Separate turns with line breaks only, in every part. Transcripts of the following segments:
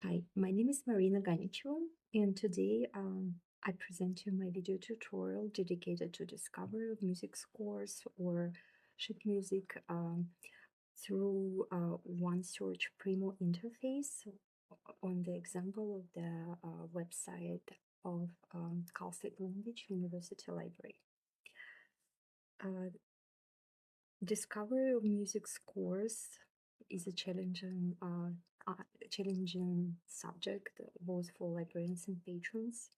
Hi, my name is Marina Ganicheva, and today I present you my video tutorial dedicated to discovery of music scores or sheet music through OneSearch Primo interface on the example of the website of Cal State Long Beach University Library. Discovery of music scores is a challenging subject both for librarians and patrons.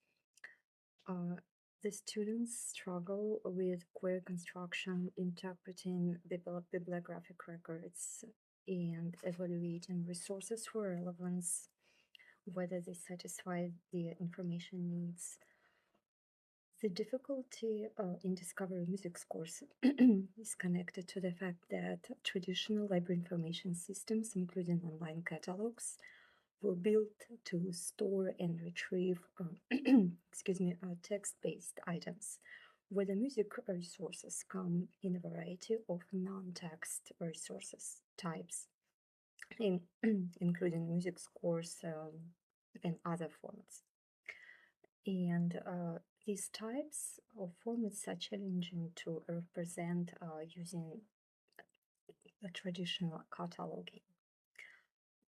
The students struggle with query construction, interpreting bibliographic records, and evaluating resources for relevance, whether they satisfy the information needs. The difficulty in discovering music scores is connected to the fact that traditional library information systems, including online catalogs, were built to store and retrieve text-based items, where the music resources come in a variety of non-text resources types, including music scores and other formats. And these types of formats are challenging to represent using a traditional cataloging.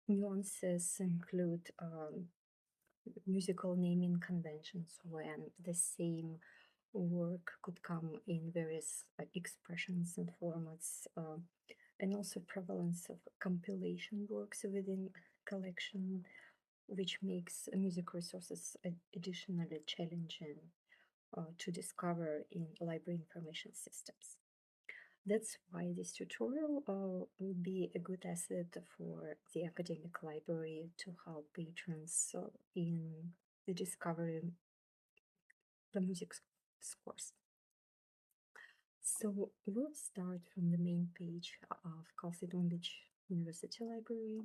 Nuances include musical naming conventions when the same work could come in various expressions and formats, and also prevalence of compilation works within collection, which makes music resources additionally challenging to discover in library information systems. That's why this tutorial will be a good asset for the academic library to help patrons in the discovery of the music scores. So we'll start from the main page of Cal State Long Beach University Library,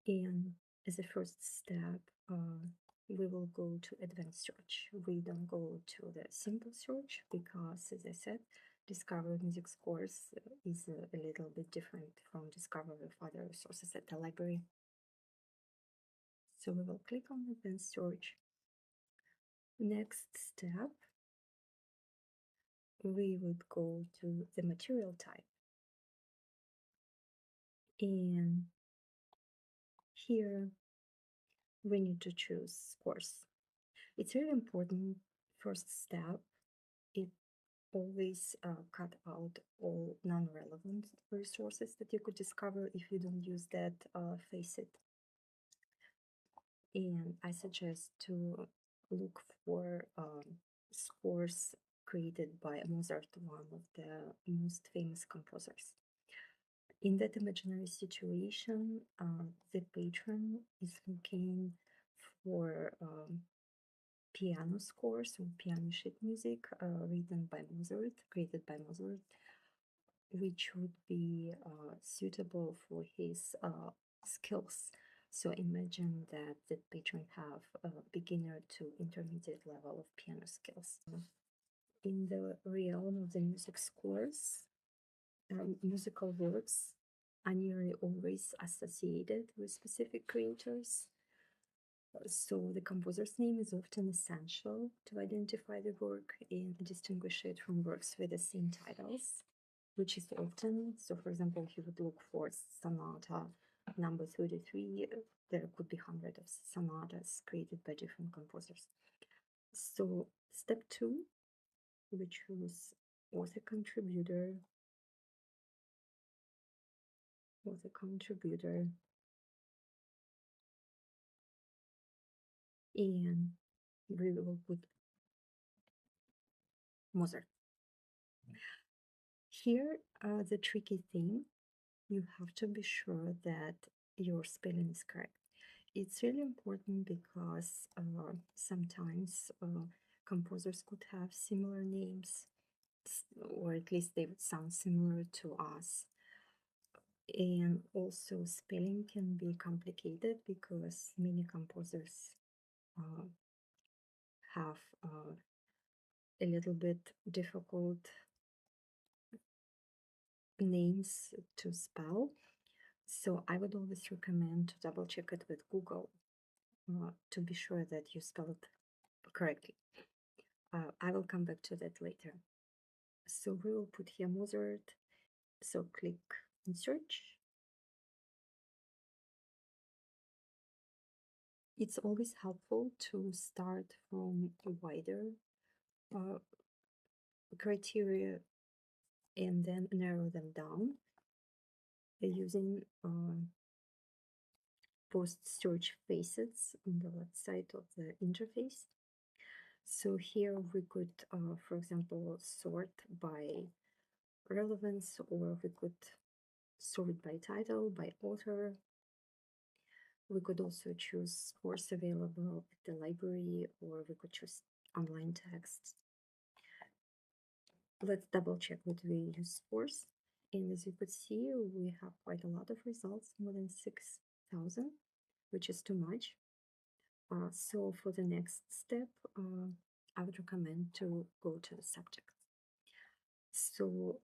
and as a first step, we will go to advanced search. We don't go to the simple search because, as I said, discovery of music scores is a little bit different from discovery of other resources at the library. So we will click on advanced search. Next step, we would go to the material type. And here we need to choose scores. It's really important first step. It always cut out all non-relevant resources that you could discover if you don't use that facet. And I suggest to look for scores created by Mozart, one of the most famous composers. In that imaginary situation, the patron is looking for piano scores or piano sheet music written by Mozart, created by Mozart, which would be suitable for his skills. So imagine that the patron have a beginner to intermediate level of piano skills. In the realm of the music scores, musical works are nearly always associated with specific creators. So the composer's name is often essential to identify the work and distinguish it from works with the same titles, which is often, so for example, if you would look for sonata number 33, there could be hundreds of sonatas created by different composers. So step 2, we choose author contributor, and we will put Mozart. Here, the tricky thing, you have to be sure that your spelling is correct. It's really important because sometimes composers could have similar names, or at least they would sound similar to us. And also spelling can be complicated because many composers have a little bit difficult names to spell. So I would always recommend to double check it with Google to be sure that you spell it correctly. I will come back to that later. So we will put here Mozart. So click on search. It's always helpful to start from a wider criteria and then narrow them down using post search facets on the left side of the interface. So here we could, for example, sort by relevance, or we could sort by title, by author. We could also choose course available at the library, or we could choose online texts. Let's double check what we use course. And as you could see, we have quite a lot of results, more than 6,000, which is too much. So for the next step, I would recommend to go to the subject. So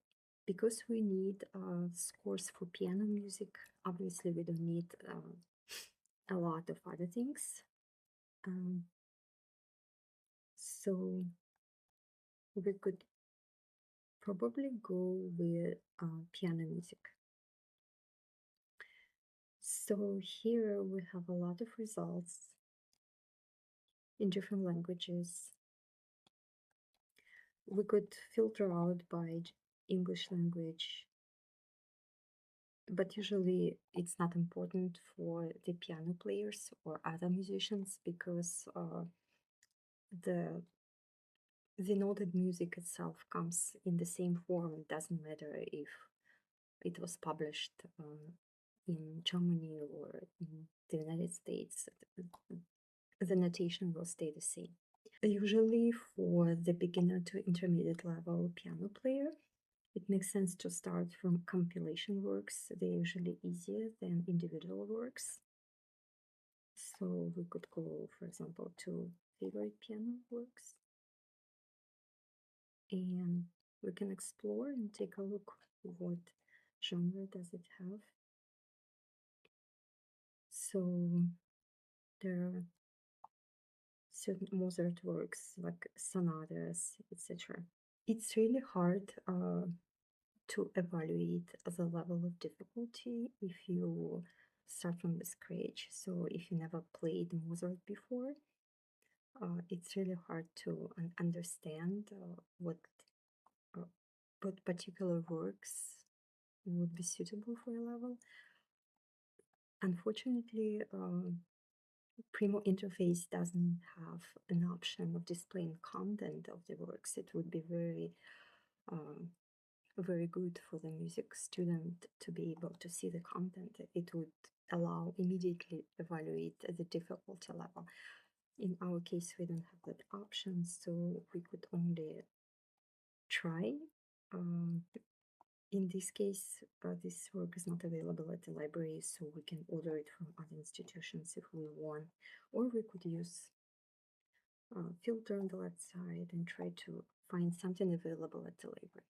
because we need scores for piano music, obviously we don't need a lot of other things. So we could probably go with piano music. So here we have a lot of results in different languages. We could filter out by English language, but usually it's not important for the piano players or other musicians, because the noted music itself comes in the same form. It doesn't matter if it was published in Germany or in the United States. The notation will stay the same. Usually for the beginner to intermediate level piano player, it makes sense to start from compilation works. They're usually easier than individual works. So we could go, for example, to favorite piano works. And we can explore and take a look what genre does it have. So there are certain Mozart works like sonatas, etc. It's really hard to evaluate the level of difficulty if you start from the scratch. So if you never played Mozart before, it's really hard to understand what particular works would be suitable for a level. Unfortunately, Primo interface doesn't have an option of displaying content of the works. It would be very good for the music student to be able to see the content. It would allow immediately evaluate the difficulty level. In our case, we don't have that option, so we could only try. In this case, this work is not available at the library, so we can order it from other institutions if we want, or we could use filter on the left side and try to find something available at the library.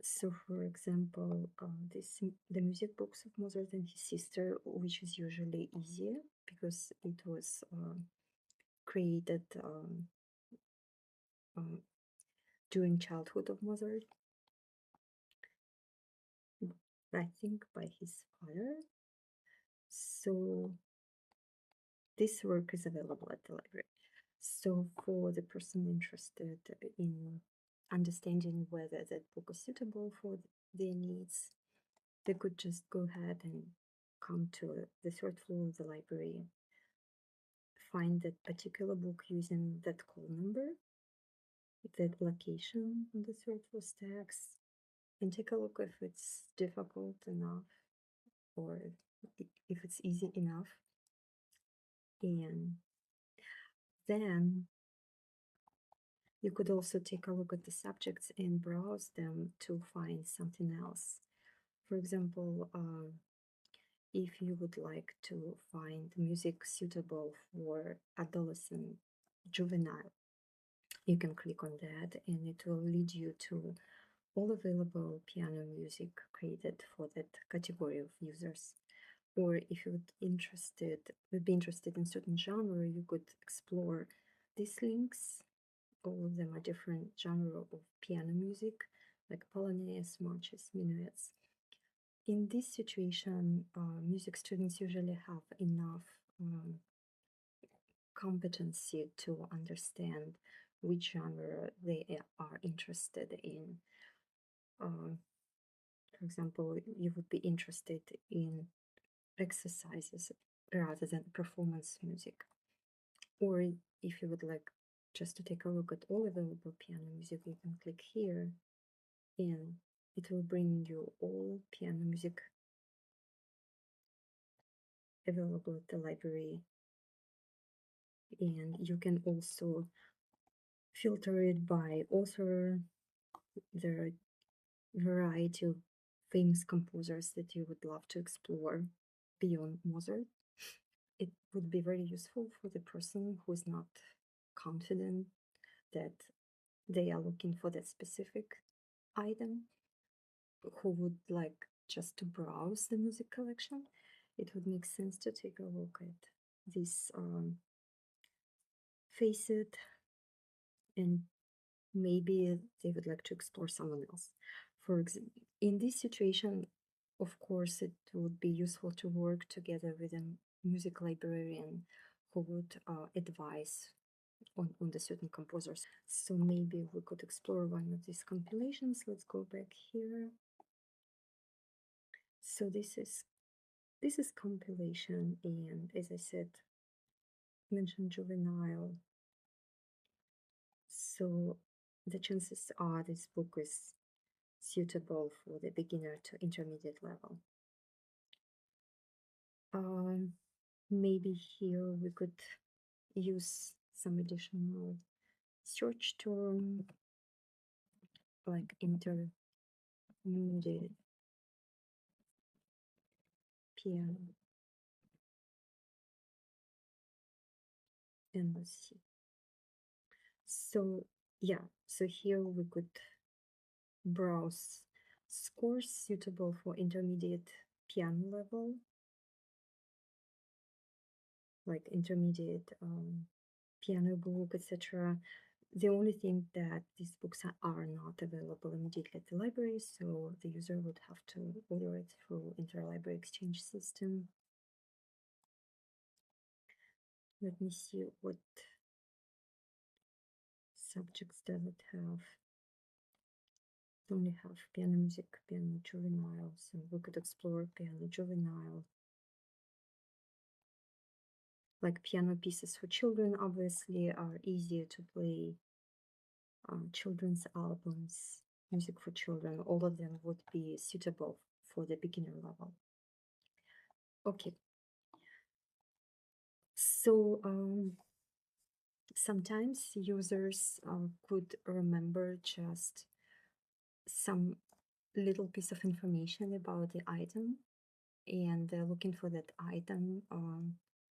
So, for example, the music books of Mozart and his sister, which is usually easier because it was created during childhood of Mozart, I think by his father. So this work is available at the library. So for the person interested in understanding whether that book is suitable for their needs, they could just go ahead and come to the third floor of the library, find that particular book using that call number, that location on the third floor stacks, and take a look if it's difficult enough or if it's easy enough. And then you could also take a look at the subjects and browse them to find something else. For example, if you would like to find music suitable for adolescent juvenile, you can click on that and it will lead you to all available piano music created for that category of users. Or if you would be interested in certain genre, you could explore these links. All of them are different genre of piano music, like polonaise, marches, minuets. In this situation, music students usually have enough competency to understand which genre they are interested in. For example, you would be interested in exercises rather than performance music. Or if you would like just to take a look at all available piano music, you can click here and it will bring you all piano music available at the library. And you can also filter it by author. There are a variety of famous composers that you would love to explore beyond Mozart. It would be very useful for the person who is not confident that they are looking for that specific item, who would like just to browse the music collection. It would make sense to take a look at this facet, and maybe they would like to explore someone else. For example, in this situation, of course, it would be useful to work together with a music librarian who would advise on the certain composers. So maybe we could explore one of these compilations. Let's go back here. So this is compilation, and as I said, mentioned juvenile. So the chances are this book is suitable for the beginner to intermediate level. Maybe here we could use some additional search term like intermediate piano, and let's see. So yeah, so here we could browse scores suitable for intermediate piano level, like intermediate piano book, etc. The only thing that these books are not available immediately at the library, so the user would have to order it through interlibrary exchange system. Let me see what subjects does it have. It only have piano music, piano juvenile, so we could explore piano juvenile. Like piano pieces for children, obviously, are easier to play. Children's albums, music for children, all of them would be suitable for the beginner level. Okay. So sometimes users could remember just some little piece of information about the item, and they're looking for that item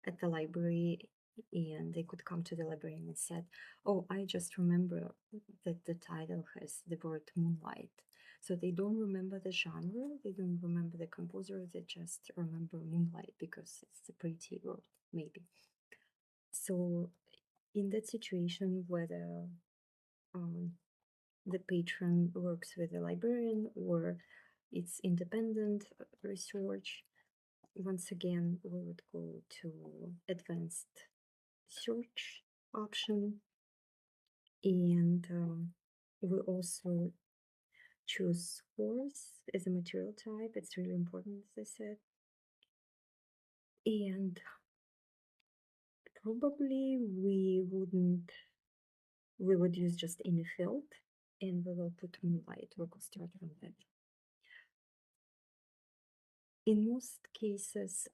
at the library, and they could come to the librarian and said, oh, I just remember that the title has the word moonlight. So they don't remember the genre, they don't remember the composer, they just remember moonlight because it's a pretty word, maybe. So in that situation, whether the patron works with a librarian or it's independent research, once again, we would go to advanced search option, and we also choose scores as a material type. It's really important, as I said. And probably we would use just any field, and we will put moonlight. We will start from that. In most cases,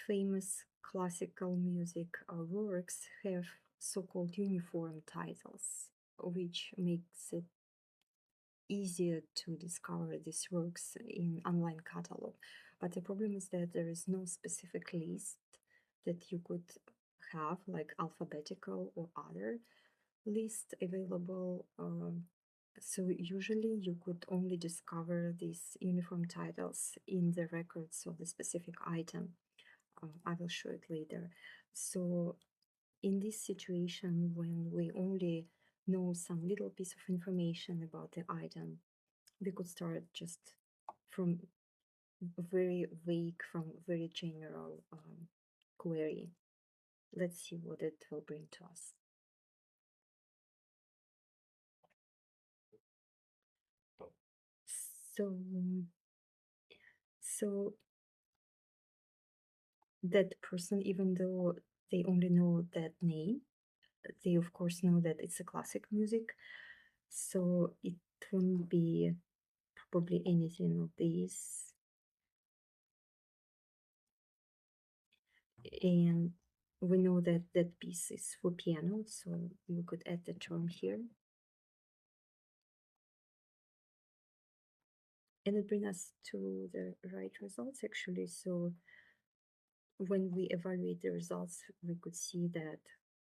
famous classical music works have so-called uniform titles, which makes it easier to discover these works in online catalog. But the problem is that there is no specific list that you could have, like alphabetical or other list available So usually you could only discover these uniform titles in the records of the specific item. I will show it later. So in this situation, when we only know some little piece of information about the item, we could start just from very vague, from very general query. Let's see what it will bring to us. So, so that person, even though they only know that name, they of course know that it's a classic music. So it won't be probably anything of these. And we know that that piece is for piano, so we could add the term here. And it brings us to the right results actually. So when we evaluate the results, we could see that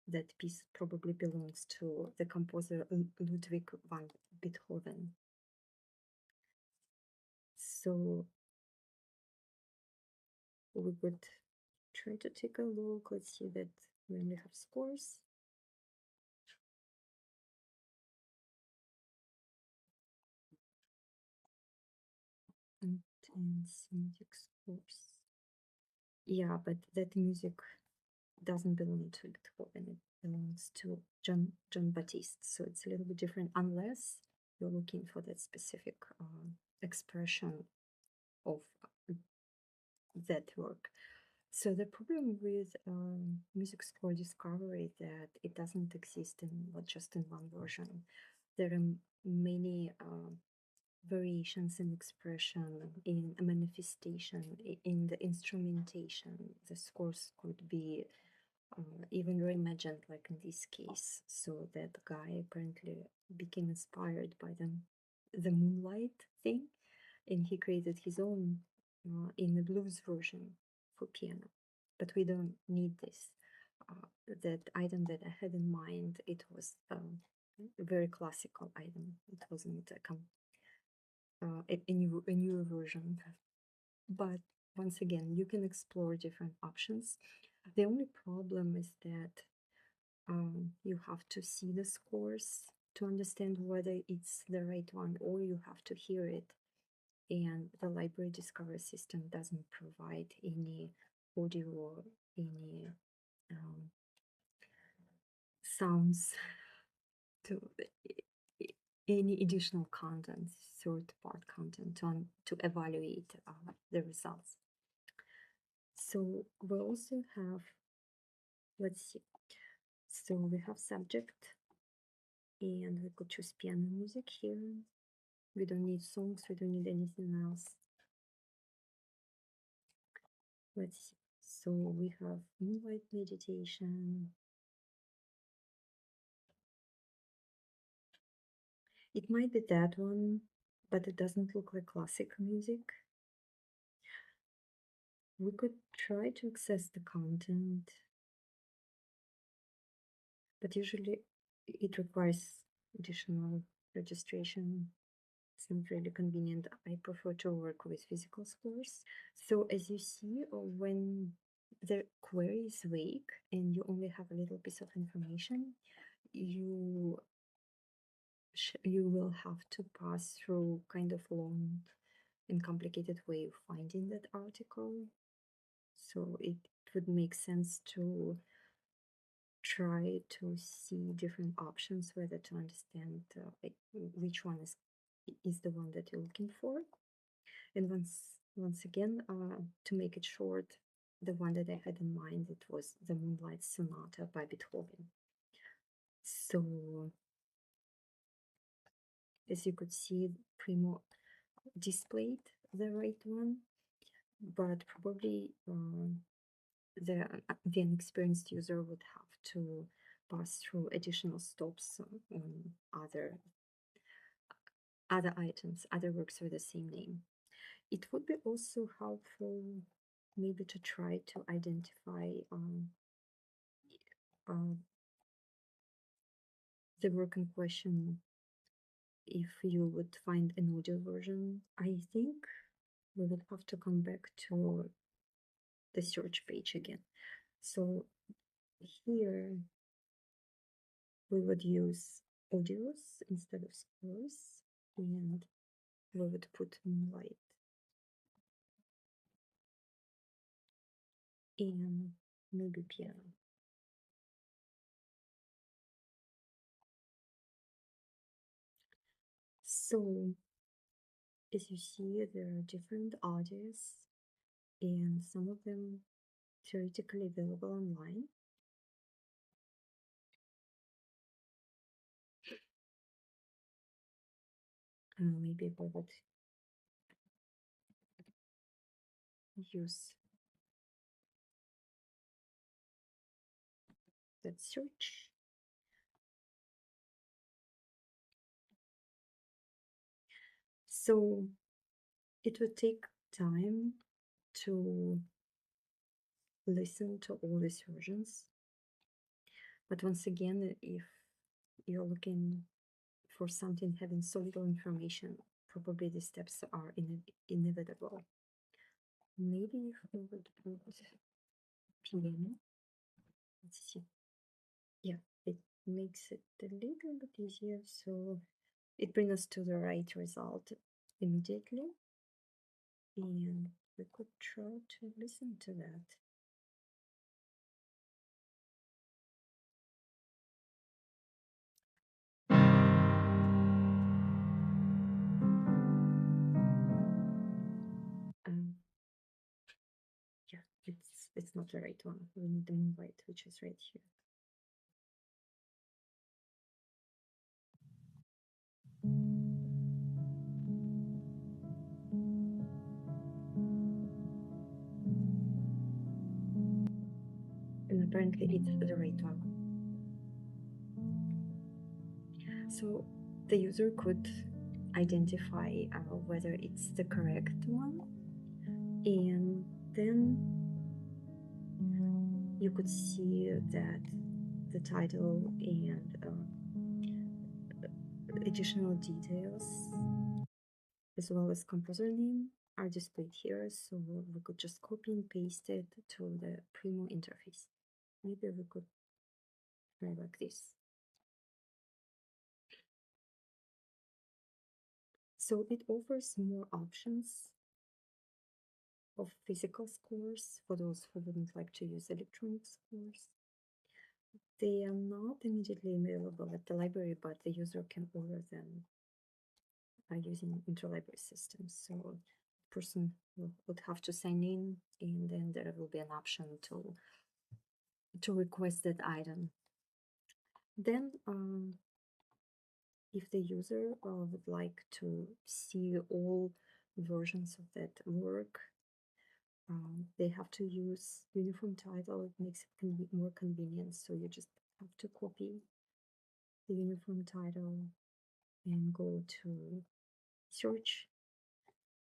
that piece probably belongs to the composer Ludwig van Beethoven. So we could try to take a look. Let's see that we only have scores. And music scores. Yeah, but that music doesn't belong to Beethoven. It belongs to John Baptiste. So it's a little bit different unless you're looking for that specific expression of that work. So the problem with music score discovery that it doesn't exist in not just in one version. There are many variations in expression, in a manifestation, in the instrumentation. The scores could be even reimagined, like in this case. So that guy apparently became inspired by the moonlight thing, and he created his own in the blues version for piano. But we don't need this. That item that I had in mind, it was a very classical item. It wasn't a newer version. But once again, you can explore different options. The only problem is that you have to see the scores to understand whether it's the right one, or you have to hear it. And the library discovery system doesn't provide any audio or any sounds to any additional content, third part content to evaluate the results. So we also have, let's see, so we have subject, and we could choose piano music here. We don't need songs, we don't need anything else. Let's see. So we have moonlight meditation. It might be that one, but it doesn't look like classic music. We could try to access the content, but usually it requires additional registration. It's not really convenient. I prefer to work with physical scores. So as you see, when the query is vague and you only have a little piece of information, you will have to pass through kind of long and complicated way of finding that article. So it would make sense to try to see different options, whether to understand which one is the one that you're looking for. And once again, to make it short, the one that I had in mind, it was the Moonlight Sonata by Beethoven. So as you could see, Primo displayed the right one, but probably the inexperienced user would have to pass through additional stops on other items, other works with the same name. It would be also helpful maybe to try to identify the work in question if you would find an audio version, I think we would have to come back to the search page again. So here we would use audios instead of scores, and we would put Moonlight and maybe piano. So as you see, there are different audios, and some of them theoretically available online. Maybe we would use that search. So it would take time to listen to all these versions. But once again, if you're looking for something having so little information, probably the steps are inevitable. Maybe if we would put piano, let's see. Yeah, it makes it a little bit easier, so it brings us to the right result immediately. And we could try to listen to that. Yeah, it's not the right one. We need the Moonlight, which is right here. And apparently it's the right one. So the user could identify whether it's the correct one, and then you could see that the title and additional details as well as composer name are displayed here, so we could just copy and paste it to the Primo interface. Maybe we could try like this. So it offers more options of physical scores for those who wouldn't like to use electronic scores. They are not immediately available at the library, but the user can order them using interlibrary systems. So the person would have to sign in, and then there will be an option to request that item. Then if the user would like to see all versions of that work, they have to use uniform title. It makes it more convenient, so you just have to copy the uniform title and go to search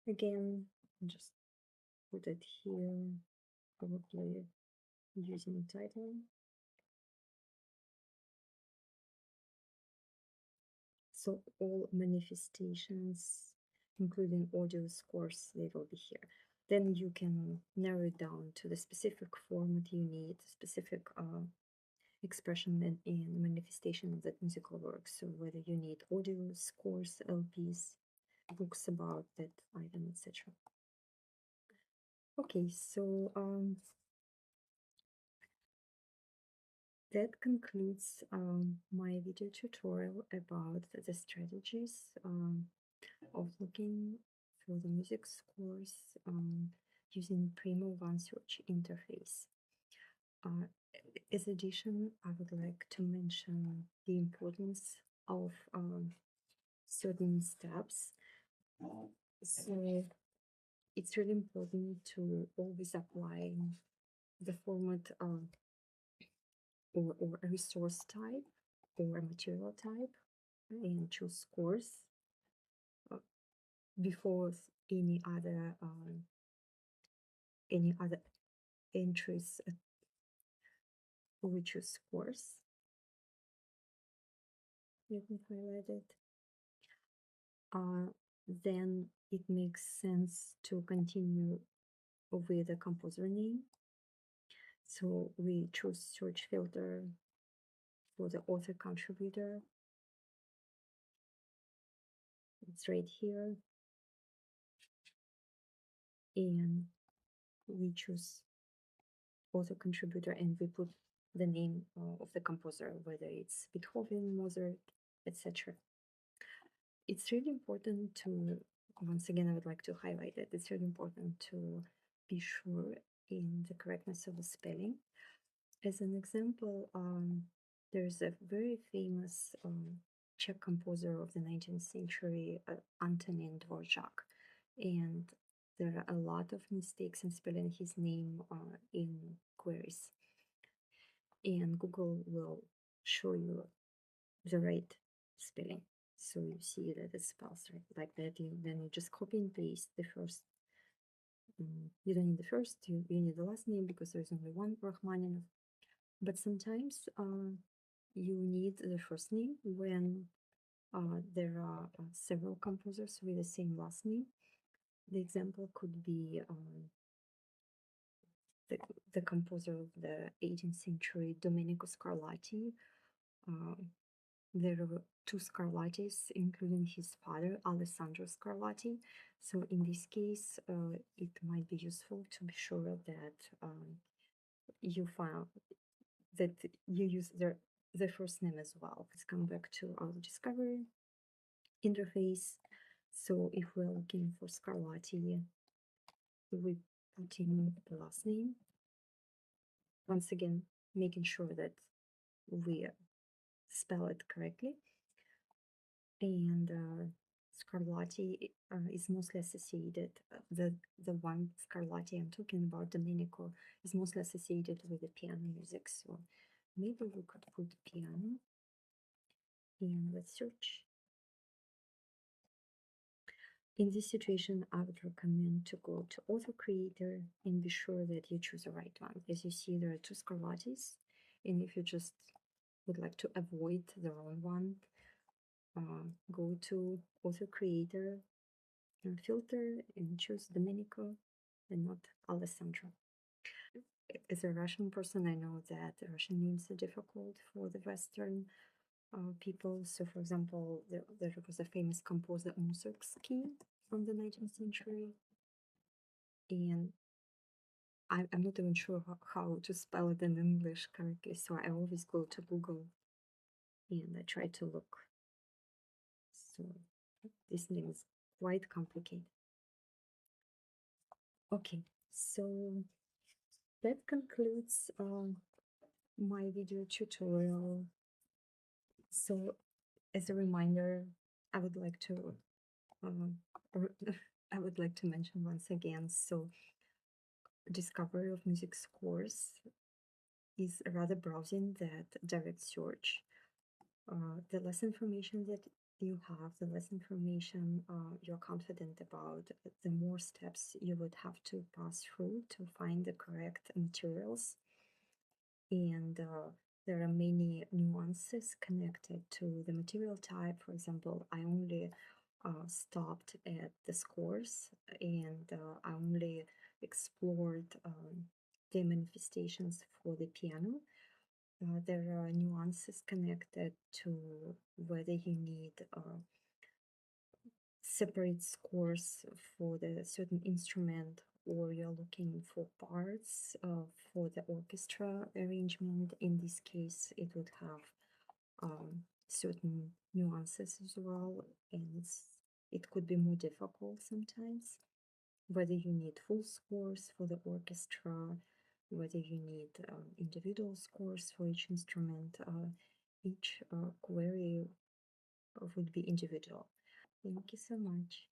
again, and just put it here, probably using title. So all manifestations, including audio scores, they will be here. Then you can narrow it down to the specific format you need, specific expression and manifestation of that musical work. So whether you need audio scores, LPs, books about that item, etc. Okay, so that concludes my video tutorial about the strategies of looking for the music scores using Primo OneSearch interface. As addition, I would like to mention the importance of certain steps. So it's really important to always apply the format or a resource type or a material type and choose scores before any other entries. We choose scores. Let me highlight it. then it makes sense to continue with the composer name. So we choose search filter for the author contributor. It's right here. And we choose author contributor and we put the name of the composer, whether it's Beethoven, Mozart, etc. It's really important to, once again, I would like to highlight that it's really important to be sure in the correctness of the spelling. As an example, there's a very famous Czech composer of the 19th century, Antonin Dvorak, and there are a lot of mistakes in spelling his name in queries. And Google will show you the right spelling. So you see that it spells right like that. Then you just copy and paste the first. You don't need the first, you need the last name because there's only one Rachmaninoff. But sometimes you need the first name when there are several composers with the same last name. The example could be the composer of the 18th century, Domenico Scarlatti. There were two Scarlattis, including his father, Alessandro Scarlatti. So in this case, it might be useful to be sure that you found that you use the first name as well. Let's come back to our discovery interface. So if we're looking for Scarlatti, we put in the last name. Once again, making sure that we spell it correctly. And Scarlatti is mostly associated, the one Scarlatti I'm talking about, Domenico, is mostly associated with the piano music. So maybe we could put piano and let's search. In this situation, I would recommend to go to Author Creator and be sure that you choose the right one. As you see, there are two Scarlattis, and if you just would like to avoid the wrong one, go to Author Creator and filter and choose Domenico and not Alessandro. As a Russian person, I know that Russian names are difficult for the Western people. So, for example, there was a famous composer Mussorgsky from the 19th century, and I'm not even sure how to spell it in English correctly. So I always go to Google and I try to look. So this name is quite complicated. Okay, so that concludes my video tutorial. So as a reminder, I would like to I would like to mention once again, so discovery of music scores is rather browsing that direct search. The less information that you have, the less information you're confident about, the more steps you would have to pass through to find the correct materials. And there are many nuances connected to the material type. For example, I only stopped at the scores and I only explored the manifestations for the piano. There are nuances connected to whether you need separate scores for the certain instrument or you're looking for parts for the orchestra arrangement. In this case, it would have certain nuances as well, and it could be more difficult sometimes. Whether you need full scores for the orchestra, whether you need individual scores for each instrument, each query would be individual. Thank you so much.